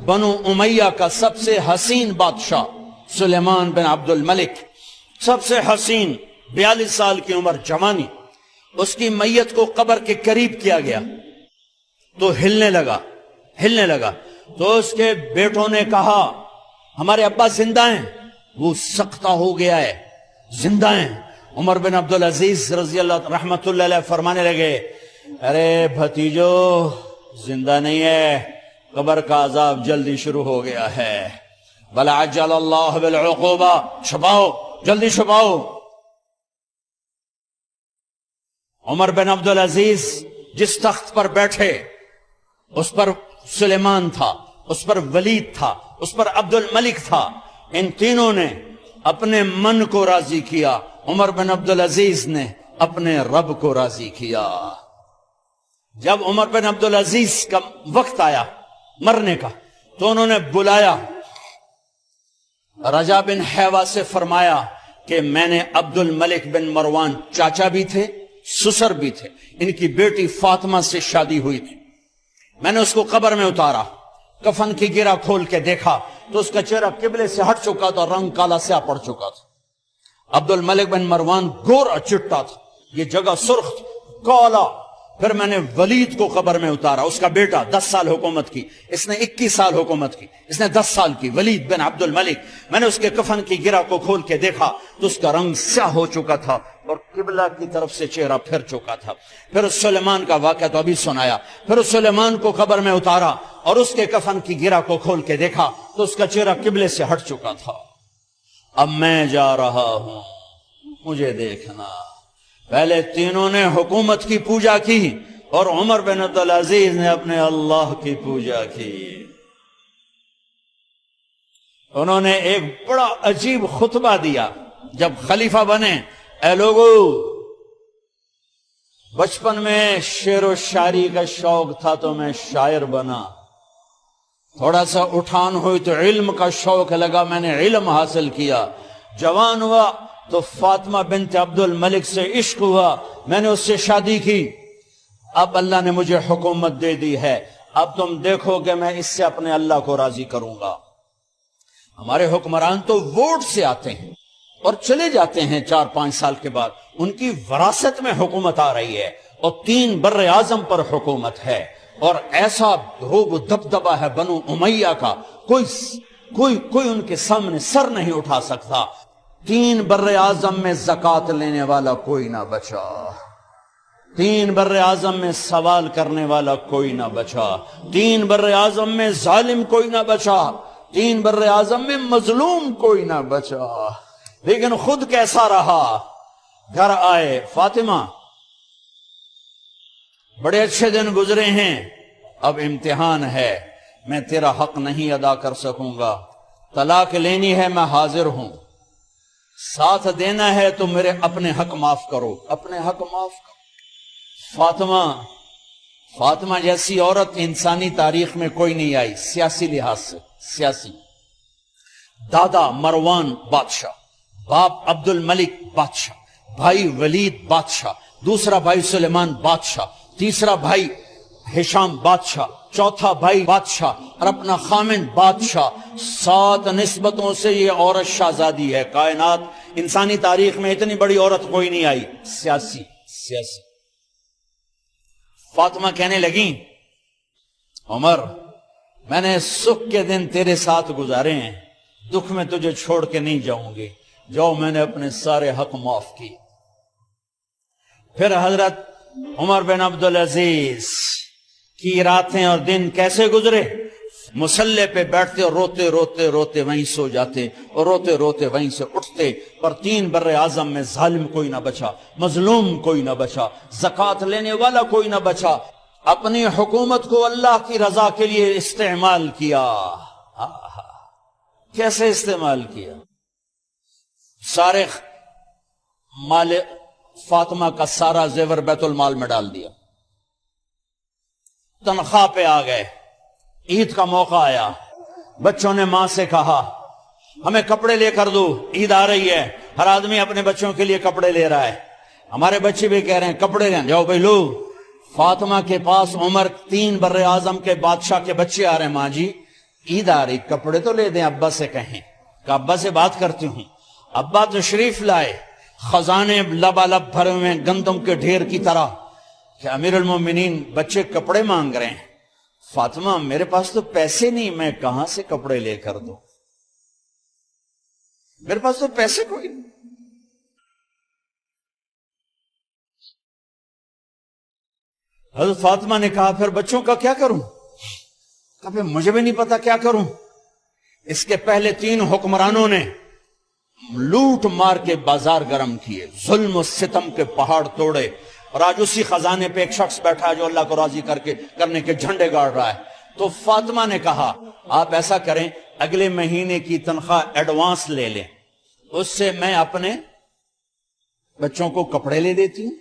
بنو امیہ کا سب سے حسین بادشاہ سلیمان بن عبد الملک، سب سے حسین، 42 سال کی عمر، جوانی، اس کی میت کو قبر کے قریب کیا گیا تو ہلنے لگا تو اس کے بیٹوں نے کہا ہمارے ابا زندہ ہیں، وہ سختہ ہو گیا ہے، زندہ ہیں۔ عمر بن عبدالعزیز رضی اللہ رحمت اللہ علیہ فرمانے لگے ارے بھتیجو زندہ نہیں ہے، قبر کا عذاب جلدی شروع ہو گیا ہے، بل عجل اللہ بالعقوبہ، چھپاؤ، جلدی چھپاؤ۔ عمر بن عبدالعزیز جس تخت پر بیٹھے اس پر سلیمان تھا، اس پر ولید تھا، اس پر عبد الملک تھا، ان تینوں نے اپنے من کو راضی کیا، عمر بن عبدالعزیز نے اپنے رب کو راضی کیا۔ جب عمر بن عبدالعزیز کا وقت آیا مرنے کا تو انہوں نے بلایا رجا بن حیوہ سے، فرمایا کہ میں نے عبد الملک بن مروان، چاچا بھی تھے سسر بھی تھے، ان کی بیٹی فاطمہ سے شادی ہوئی تھی، میں نے اس کو قبر میں اتارا، کفن کی گرہ کھول کے دیکھا تو اس کا چہرہ قبلے سے ہٹ چکا تھا، رنگ کالا سیاہ پڑ چکا تھا۔ عبد الملک بن مروان گورا چٹا تھا، یہ جگہ سرخ تھی، کالا۔ پھر میں نے ولید کو قبر میں اتارا، اس کا بیٹا 10 سال حکومت کی، اس نے 21 سال حکومت کی، اس نے 10 سال کی، ولید بن عبد الملک۔ میں نے اس کے کفن کی گرہ کو کھول کے دیکھا تو اس کا رنگ سیاہ ہو چکا تھا اور قبلہ کی طرف سے چہرہ پھر چکا تھا۔ پھر اس سلیمان کا واقعہ تو ابھی سنایا، پھر اس سلیمان کو قبر میں اتارا اور اس کے کفن کی گرہ کو کھول کے دیکھا تو اس کا چہرہ قبلے سے ہٹ چکا تھا۔ اب میں جا رہا ہوں، مجھے دیکھنا۔ پہلے تینوں نے حکومت کی پوجا کی اور عمر بن عبدالعزیز نے اپنے اللہ کی پوجا کی۔ انہوں نے ایک بڑا عجیب خطبہ دیا جب خلیفہ بنے، اے لوگو، بچپن میں شعر و شاعری کا شوق تھا تو میں شاعر بنا، تھوڑا سا اٹھان ہوئی تو علم کا شوق لگا، میں نے علم حاصل کیا، جوان ہوا تو فاطمہ بنت عبد الملک سے عشق ہوا، میں نے اس سے شادی کی، اب اللہ نے مجھے حکومت دے دی ہے، اب تم دیکھو کہ میں اس سے اپنے اللہ کو راضی کروں گا۔ ہمارے حکمران تو ووٹ سے آتے ہیں اور چلے جاتے ہیں 4-5 سال کے بعد، ان کی وراثت میں حکومت آ رہی ہے اور 3 بر اعظم پر حکومت ہے، اور ایسا روب و دبدبہ ہے بنو امیہ کا، کوئی ان کے سامنے سر نہیں اٹھا سکتا۔ 3 بر اعظم میں زکوٰۃ لینے والا کوئی نہ بچا، 3 بر اعظم میں سوال کرنے والا کوئی نہ بچا، 3 بر اعظم میں ظالم کوئی نہ بچا، 3 بر اعظم میں مظلوم کوئی نہ بچا۔ لیکن خود کیسا رہا؟ گھر آئے، فاطمہ بڑے اچھے دن گزرے ہیں، اب امتحان ہے، میں تیرا حق نہیں ادا کر سکوں گا، طلاق لینی ہے میں حاضر ہوں، ساتھ دینا ہے تو میرے اپنے حق معاف کرو، اپنے حق معاف کرو۔ فاطمہ جیسی عورت انسانی تاریخ میں کوئی نہیں آئی، سیاسی لحاظ سے، سیاسی۔ دادا مروان بادشاہ، باپ عبد الملک بادشاہ، بھائی ولید بادشاہ، دوسرا بھائی سلیمان بادشاہ، تیسرا بھائی ہشام بادشاہ، چوتھا بھائی بادشاہ اور اپنا خامن بادشاہ، 7 نسبتوں سے یہ عورت شہزادی ہے۔ کائنات انسانی تاریخ میں اتنی بڑی عورت کوئی نہیں آئی، سیاسی۔ فاطمہ کہنے لگیں عمر، میں نے سکھ کے دن تیرے ساتھ گزارے ہیں، دکھ میں تجھے چھوڑ کے نہیں جاؤں گی، جاؤ میں نے اپنے سارے حق معاف کی۔ پھر حضرت عمر بن عبدالعزیز کی راتیں اور دن کیسے گزرے؟ مسلح پہ بیٹھتے اور روتے روتے روتے وہیں سو جاتے اور روتے روتے وہیں سے اٹھتے، پر 3 بر اعظم میں ظالم کوئی نہ بچا، مظلوم کوئی نہ بچا، زکوٰۃ لینے والا کوئی نہ بچا، اپنی حکومت کو اللہ کی رضا کے لیے استعمال کیا۔ کیسے استعمال کیا؟ سارے مال فاطمہ کا سارا زیور بیت المال میں ڈال دیا، تنخواہ پہ آ گئے، عید کا موقع آیا، بچوں نے ماں سے کہا ہمیں کپڑے لے کر دو، عید آ رہی ہے، ہر آدمی اپنے بچوں کے لیے کپڑے لے رہا ہے، ہمارے بچے بھی کہہ رہے ہیں کپڑے لیں، جاؤ بھائی لو۔ فاطمہ کے پاس عمر 3 بر اعظم کے بادشاہ کے بچے آ رہے ہیں، ماں جی عید آ رہی، کپڑے تو لے دیں، ابا سے کہیں کہ ابا سے بات کرتی ہوں۔ ابا تشریف لائے، خزانے لبالب بھرے ہوئے ہیں گندم کے ڈھیر کی طرح، کہ امیر المومنین بچے کپڑے مانگ رہے ہیں۔ فاطمہ میرے پاس تو پیسے نہیں، میں کہاں سے کپڑے لے کر دوں، میرے پاس تو پیسے کوئی نہیں۔ حضرت فاطمہ نے کہا پھر بچوں کا کیا کروں؟ کہا پھر مجھے بھی نہیں پتا کیا کروں۔ اس کے پہلے 3 حکمرانوں نے لوٹ مار کے بازار گرم کیے، ظلم و ستم کے پہاڑ توڑے، اور آج اسی خزانے پہ ایک شخص بیٹھا ہے جو اللہ کو راضی کرنے کے جھنڈے گاڑ رہا ہے۔ تو فاطمہ نے کہا آپ ایسا کریں، اگلے مہینے کی تنخواہ ایڈوانس لے لیں، اس سے میں اپنے بچوں کو کپڑے لے دیتی ہوں،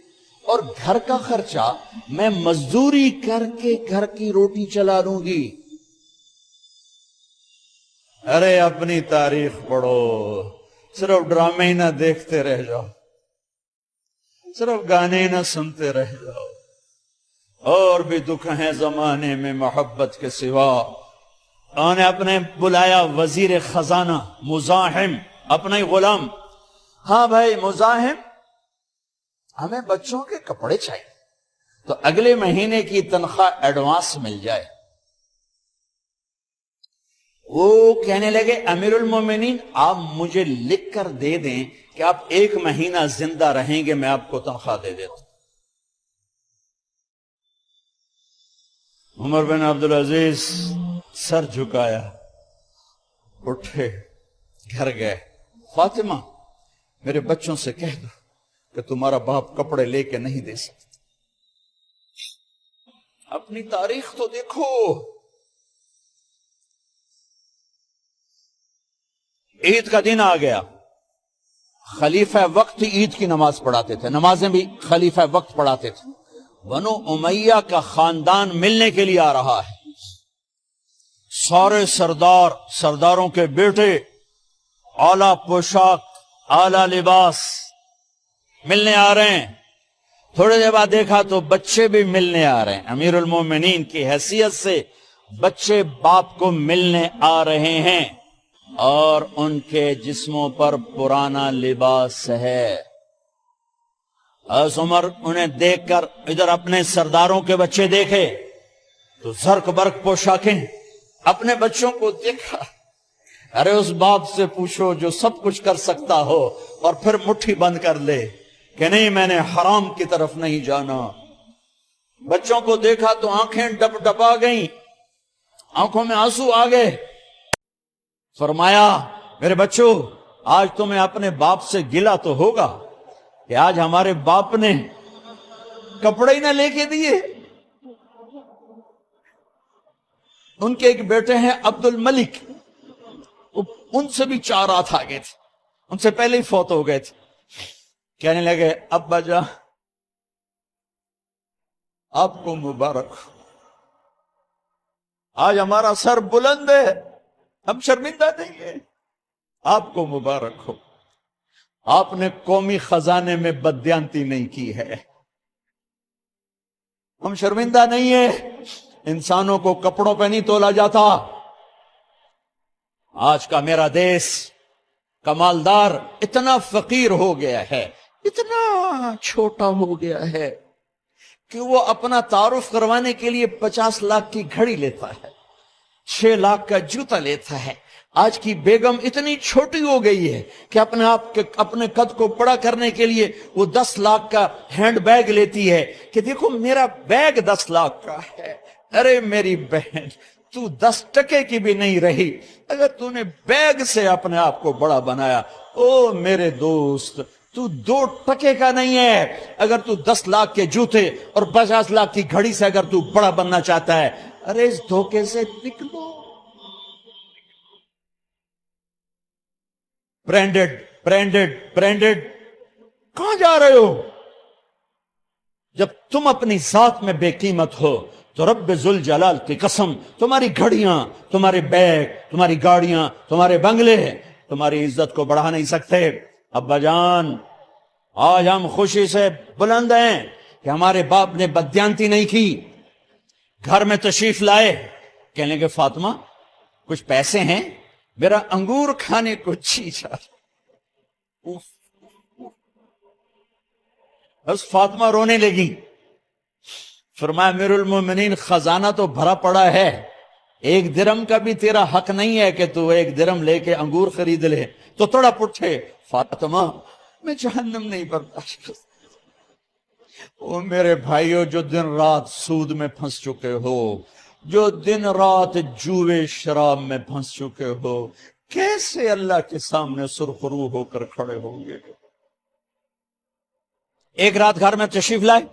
اور گھر کا خرچہ میں مزدوری کر کے گھر کی روٹی چلا لوں گی۔ ارے اپنی تاریخ پڑھو، صرف ڈرامے ہی نہ دیکھتے رہ جاؤ، صرف گانے ہی نہ سنتے رہ جاؤ، اور بھی دکھ ہیں زمانے میں محبت کے سوا۔ انہوں نے اپنے بلایا وزیر خزانہ مزاحم، اپنا ہی غلام، ہاں بھائی مزاحم، ہمیں بچوں کے کپڑے چاہیے، تو اگلے مہینے کی تنخواہ ایڈوانس مل جائے۔ وہ کہنے لگے امیر المومنین آپ مجھے لکھ کر دے دیں کہ آپ 1 مہینہ زندہ رہیں گے، میں آپ کو تنخواہ دے دیتا ہوں۔ عمر بن عبدالعزیز سر جھکایا، اٹھے، گھر گئے، فاطمہ میرے بچوں سے کہہ دو کہ تمہارا باپ کپڑے لے کے نہیں دے سکتا۔ اپنی تاریخ تو دیکھو، عید کا دن آ گیا، خلیفہ وقت عید کی نماز پڑھاتے تھے، نمازیں بھی خلیفہ وقت پڑھاتے تھے۔ بنو امیہ کا خاندان ملنے کے لیے آ رہا ہے، سارے سرداروں کے بیٹے، اعلیٰ پوشاک، اعلیٰ لباس، ملنے آ رہے ہیں۔ تھوڑے دیر بعد دیکھا تو بچے بھی ملنے آ رہے ہیں، امیر المومنین کی حیثیت سے بچے باپ کو ملنے آ رہے ہیں، اور ان کے جسموں پر پرانا لباس ہے۔ حضرت عمر انہیں دیکھ کر ادھر اپنے سرداروں کے بچے دیکھے تو زرق برق پوشاکیں، اپنے بچوں کو دیکھا۔ ارے اس باپ سے پوچھو جو سب کچھ کر سکتا ہو اور پھر مٹھی بند کر لے کہ نہیں میں نے حرام کی طرف نہیں جانا۔ بچوں کو دیکھا تو آنکھیں ڈب ڈبا گئیں، آنکھوں میں آنسو آ گئے۔ فرمایا میرے بچوں آج تمہیں اپنے باپ سے گلہ تو ہوگا کہ آج ہمارے باپ نے کپڑے ہی نہ لے کے دیے۔ ان کے ایک بیٹے ہیں عبد الملک، ان سے بھی 4 رات آگے تھے، ان سے پہلے ہی فوت ہو گئے تھے۔ کہنے لگے ابا جان آپ کو مبارک ہو، آج ہمارا سر بلند ہے، ہم شرمندہ نہیں ہیں، آپ کو مبارک ہو، آپ نے قومی خزانے میں بددیانتی نہیں کی ہے، ہم شرمندہ نہیں ہیں۔ انسانوں کو کپڑوں پہ نہیں تولا جاتا۔ آج کا میرا دیس کمالدار اتنا فقیر ہو گیا ہے، اتنا چھوٹا ہو گیا ہے کہ وہ اپنا تعارف کروانے کے لیے 50 لاکھ کی گھڑی لیتا ہے، 6 لاکھ کا جوتا لیتا ہے۔ آج کی بیگم اتنی چھوٹی ہو گئی ہے کہ اپنے قد کو بڑا کرنے کے لیے وہ 10 لاکھ کا ہینڈ بیگ لیتی ہے کہ دیکھو میرا بیگ 10 لاکھ کا ہے۔ ارے میری بہن تو 10 ٹکے کی بھی نہیں رہی اگر تو نے بیگ سے اپنے آپ کو بڑا بنایا۔ او میرے دوست تو 2 ٹکے کا نہیں ہے اگر تو 10 لاکھ کے جوتے اور 50 لاکھ کی گھڑی سے اگر تو بڑا بننا چاہتا ہے۔ ارے اس دھوکے سے نکلو۔ برینڈڈ کہاں جا رہے ہو؟ جب تم اپنی ذات میں بے قیمت ہو تو رب ذوالجلال کی قسم تمہاری گھڑیاں، تمہارے بیگ، تمہاری گاڑیاں، تمہارے بنگلے تمہاری عزت کو بڑھا نہیں سکتے۔ ابا جان آج ہم خوشی سے بلند ہیں کہ ہمارے باپ نے بددیانتی نہیں کی۔ گھر میں تشریف لائے، کہنے لگے فاطمہ کچھ پیسے ہیں، میرا انگور کھانے کو جی چاہ رہا۔ بس فاطمہ رونے لگی۔ فرمایا امیر المومنین خزانہ تو بھرا پڑا ہے، 1 درم کا بھی تیرا حق نہیں ہے کہ تو 1 درم لے کے انگور خرید لے۔ تو تھوڑا پٹھے، فاطمہ میں جہنم نہیں برداشت کر سکتا۔ او میرے بھائیو، جو دن رات سود میں پھنس چکے ہو، جو دن رات جوے شراب میں پھنس چکے ہو، کیسے اللہ کے سامنے سرخرو ہو کر کھڑے ہوں گے؟ ایک رات گھر میں تشریف لائے،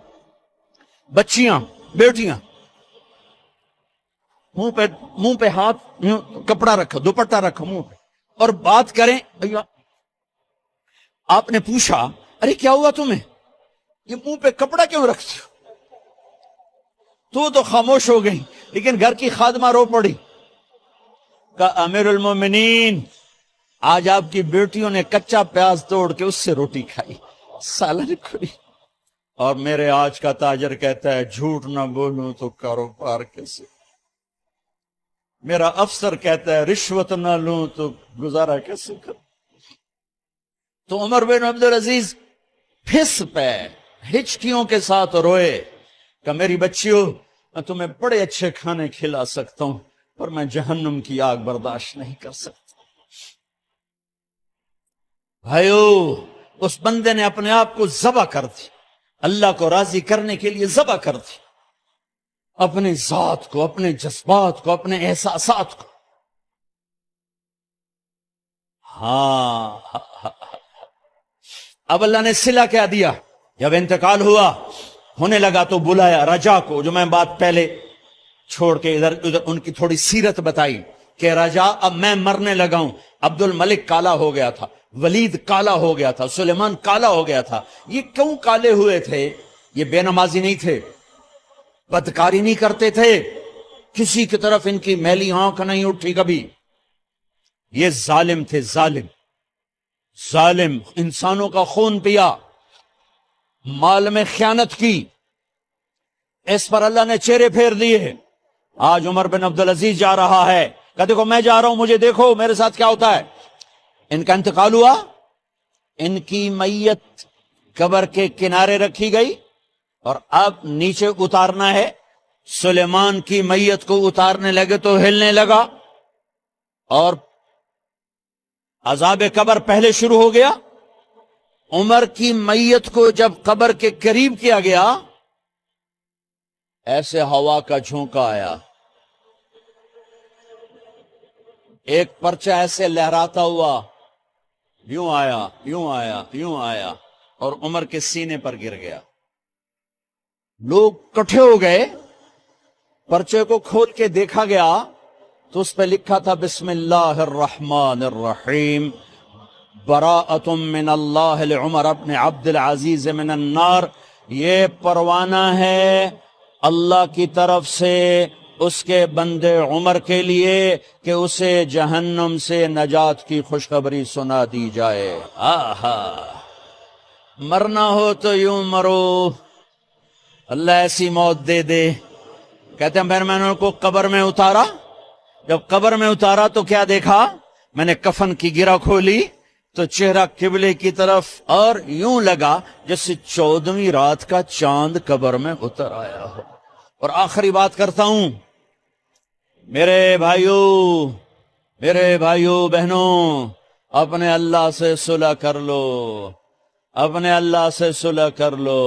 بچیاں بیٹیاں، منہ پہ ہاتھ، کپڑا رکھا، دوپٹہ رکھا منہ پہ، اور بات کریں۔ آپ نے پوچھا ارے کیا ہوا تمہیں، یہ منہ پہ کپڑا کیوں رکھتے ہو؟ تو خاموش ہو گئی، لیکن گھر کی خادمہ رو پڑی۔ کہا امیر المومنین آج آپ کی بیٹیوں نے کچا پیاز توڑ کے اس سے روٹی کھائی، سالن کھائی، اور میرے آج کا تاجر کہتا ہے جھوٹ نہ بولوں تو کاروبار کیسے، میرا افسر کہتا ہے رشوت نہ لوں تو گزارا کیسے کروں۔ تو عمر بن عبدالعزیز پھس پہ ہچکیوں کے ساتھ روئے کہ میری بچیوں میں تمہیں بڑے اچھے کھانے کھلا سکتا ہوں، پر میں جہنم کی آگ برداشت نہیں کر سکتا۔ بھائیو، اس بندے نے اپنے آپ کو ذبح کر دی، اللہ کو راضی کرنے کے لیے ذبح کر دی، اپنی ذات کو، اپنے جذبات کو، اپنے احساسات کو۔ ہاں اب اللہ نے صلہ کیا دیا، جب انتقال ہوا ہونے لگا تو بلایا رجا کو، جو میں بات پہلے چھوڑ کے ادھر ان کی تھوڑی سیرت بتائی کہ رجا اب میں مرنے لگا ہوں۔ عبد الملک کالا ہو گیا تھا، ولید کالا ہو گیا تھا، سلیمان کالا ہو گیا تھا۔ یہ کیوں کالے ہوئے تھے؟ یہ بے نمازی نہیں تھے، بدکاری نہیں کرتے تھے، کسی کی طرف ان کی میلی آنکھ نہیں اٹھی کبھی۔ یہ ظالم تھے، ظالم ظالم، انسانوں کا خون پیا، مال میں خیانت کی، اس پر اللہ نے چہرے پھیر دیے۔ آج عمر بن عبدالعزیز جا رہا ہے کہ دیکھو میں جا رہا ہوں، مجھے دیکھو میرے ساتھ کیا ہوتا ہے۔ ان کا انتقال ہوا، ان کی میت قبر کے کنارے رکھی گئی، اور اب نیچے اتارنا ہے۔ سلیمان کی میت کو اتارنے لگے تو ہلنے لگا، اور عذاب قبر پہلے شروع ہو گیا۔ عمر کی میت کو جب قبر کے قریب کیا گیا، ایسے ہوا کا جھونکا آیا، ایک پرچہ ایسے لہراتا ہوا یوں آیا، یوں آیا، یوں آیا، اور عمر کے سینے پر گر گیا۔ لوگ کٹھے ہو گئے، پرچے کو کھول کے دیکھا گیا تو اس پہ لکھا تھا بسم اللہ الرحمن الرحیم، براءۃ من اللہ لعمر بن عبد العزیز من النار۔ یہ پروانہ ہے اللہ کی طرف سے اس کے بندے عمر کے لیے کہ اسے جہنم سے نجات کی خوشخبری سنا دی جائے۔ آہا، مرنا ہو تو یوں مرو، اللہ ایسی موت دے دے۔ کہتے ہیں پھر میں نے ان کو قبر میں اتارا، جب قبر میں اتارا تو کیا دیکھا؟ میں نے کفن کی گرہ کھولی تو چہرہ قبلے کی طرف، اور یوں لگا جیسے 14ویں رات کا چاند قبر میں اتر آیا ہو۔ اور آخری بات کرتا ہوں، میرے بھائیوں بہنوں، اپنے اللہ سے صلح کر لو، اپنے اللہ سے صلح کر لو۔